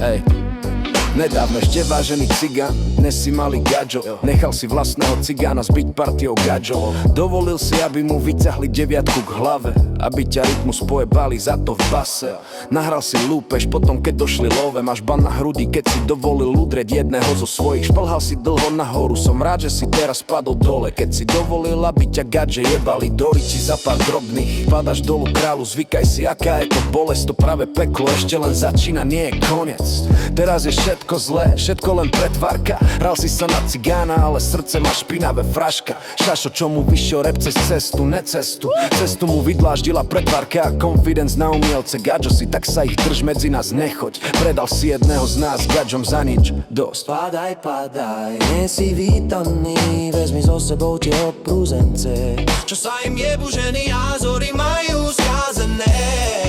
Ej, nedávno ešte vážený cigán, dnes si malý gadžo. Nechal si vlastného cigána zbiť partiou gadžo. Dovolil si, aby mu vyťahli 9 k hlave, aby ťa rytmus pojebali za to v base. Nahral si lúpež, potom keď došli love. Máš ban na hrudi, keď si dovolil udrieť jedného zo svojich. Šplhal si dlho nahoru, som rád, že si teraz padol dole. Keď si dovolil, aby ťa gadže jebali do riči za pár drobných. Padaš dolu kráľu, zvykaj si, aká je to bolesť. To práve peklo ešte len začína, nie je koniec. Teraz je všetko zlé, všetko len pretvárka. Hral si sa na cigána, ale srdce má špinavé fraška. Šašo, čo mu vyšiel rap cez cestu, necestu. Cestu mu vydláždila pretvárka a confidence na umielce. Gadžo si, tak sa ich drž, medzi nás nechoď. Predal si jedného z nás gadžom za nič dosť. Padaj, nie si vítaný, vezmi so sebou tie oprúzence. Čo sa im jebu, ženy názory majú skazené.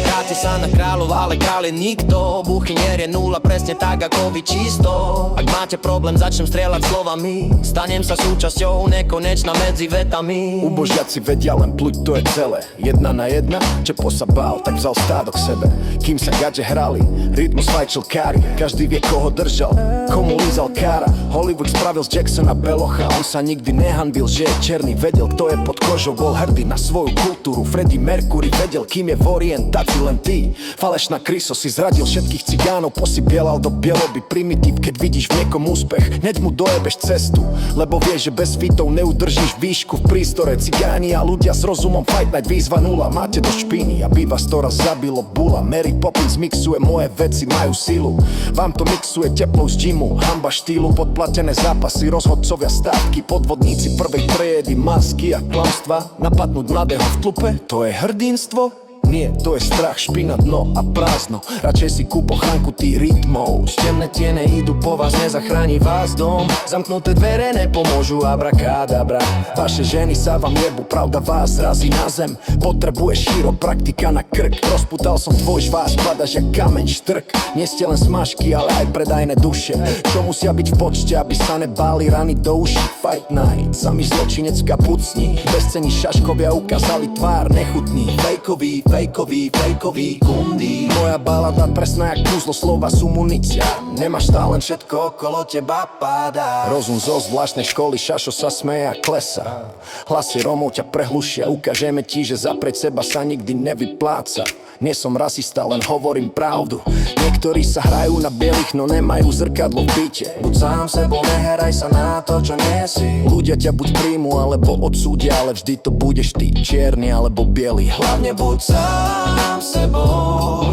Vráti sa na kráľov, ale kráľ je nikto. Buchinier je nula, presne tak ako vy čisto. Ak máte problém, začnem strieľať slovami. Stanem sa súčasťou nekonečná medzi vetami. Ubožiaci vedia len pluť, to je celé. Jedna na jedna, Čepo sa bál, tak vzal stádo k sebe. Kým sa gadže hrali, rytmus fajčil kári. Každý vie, koho držal, komu lízal kára. Hollywood spravil z Jacksona Belocha. On sa nikdy nehanbil, že je černý. Vedel, kto je pod kožou, bol hrdý na svoju kultúru. Freddie Mercury vedel, kým je v orientácii len ty. Falešná kryso, si zradil všetkých cigánov, posypielal do bieloby. Primitív, keď vidíš v niekom úspech, hneď mu dojebeš cestu. Lebo vieš, že bez fitov neudržíš výšku v prístore. Cigáni a ľudia s rozumom, fight night, výzva nula. Máte do špiny, aby vás to raz zabilo bula. Mary Poppins mixuje, moje veci majú silu. Vám to mixuje teplou z gymu, hamba štýlu, podplatené zápasy, rozhodcovia stávky, podvodníci prvej triedy, masky a klamstva. Napadnúť mladého v tlupe, to je hrdinstvo? Nie, to je strach, špina, dno a prázdno. Radšej si kúp ochránku tých rytmov. Temné tiene idú po vás, nezachráni vás dom. Zamknuté dvere nepomôžu, abrakadabra. Vaše ženy sa vám jebu, pravda vás zrazí na zem. Potrebuješ chiropraktika na krk. Rozputal som tvoj žváz, padaš jak kameň štrk. Nie ste len smažky, ale aj predajné duše, čo musia byť v počte, aby sa nebáli rany do uší. Fight night, samý zločinec v kapucni. Bezcenní šaškovia ukázali tvár nechutný. Fejkový kundy. Moja balada presná jak kúzlo, slova sú munícia. Nemáš talent, všetko okolo teba padá. Rozum zo zvláštnej školy, šašo sa smeje a klesa. Hlasy Romov ťa prehlušia, ukážeme ti, že zapreť seba sa nikdy nevypláca. Nie som rasista, len hovorím pravdu. Niektorí sa hrajú na bielých, no nemajú zrkadlo v byte. Buď sám sebou, nehraj sa na to, čo nie si. Ľudia ťa buď príjmu, alebo odsúdia, ale vždy to budeš ty, čierny alebo biely. Hlavne buď sám sebou,